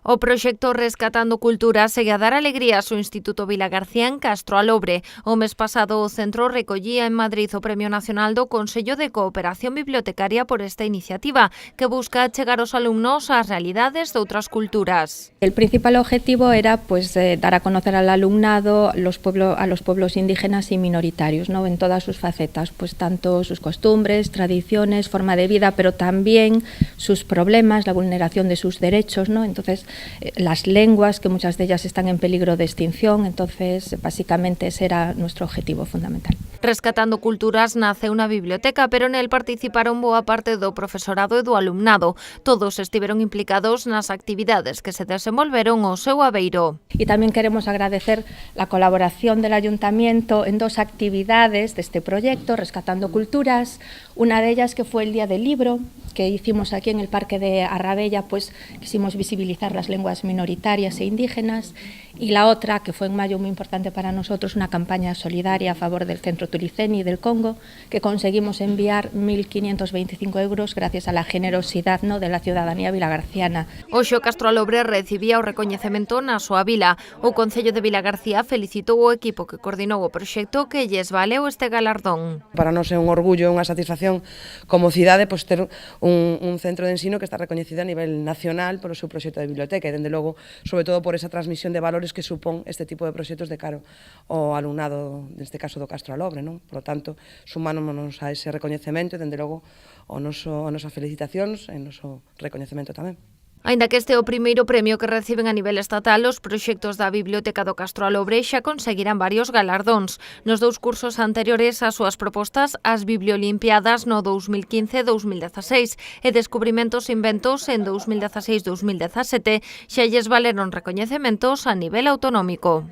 O proxecto Rescatando Cultura segue a dar alegrías ao Instituto Vilagarcía en Castro Alobre. O mes pasado o centro recollía en Madrid o Premio Nacional do Consello de Cooperación Bibliotecaria por esta iniciativa, que busca chegar os alumnos ás realidades de outras culturas. El principal objetivo era dar a conocer al alumnado a los pueblos indígenas y minoritarios, ¿no? En todas sus facetas, tanto sus costumbres, tradiciones, forma de vida, pero también sus problemas, la vulneración de sus derechos, ¿no? Entonces, las lenguas, que muchas de ellas están en peligro de extinción, entonces básicamente ese era nuestro objetivo fundamental. Rescatando Culturas nace unha biblioteca, pero nel participaron boa parte do profesorado e do alumnado. Todos estiveron implicados nas actividades que se desenvolveron ao seu abeiro. Y también queremos agradecer la colaboración del Ayuntamiento en dos actividades de este proyecto, Rescatando Culturas. Una de ellas que fue el Día del Libro, que hicimos aquí en el Parque de Arrabella, quisimos visibilizar las lenguas minoritarias e indígenas, y la otra, que fue en mayo muy importante para nosotros, una campaña solidaria a favor del Centro Tuliceni del Congo, que conseguimos enviar 1.525 euros gracias a la generosidad, ¿no?, de la ciudadanía vilagarciana. Hoxe o Castro Alobre recibía o recoñecemento na súa vila. O Concello de Vilagarcía felicitou o equipo que coordinou o proxecto que lles valeu este galardón. Para nós é un orgullo e unha satisfacción como cidade ter un centro de ensino que está recoñecido a nivel nacional polo seu proxecto de biblioteca e, dende logo, sobre todo por esa transmisión de valores que supón este tipo de proxectos de cara ao alumnado, neste caso do Castro Alobre, non? Por lo tanto, sumámonos a ese recoñecemento e, dende logo, a nosas felicitacións e o noso recoñecemento tamén. Aínda que este é o primeiro premio que reciben a nivel estatal, os proxectos da Biblioteca do Castro Alobre xa conseguirán varios galardóns. Nos dous cursos anteriores ás súas propostas, as Bibliolimpiadas no 2015-2016 e Descubrimentos e Inventos en 2016-2017, xa lles valeron recoñecementos a nivel autonómico.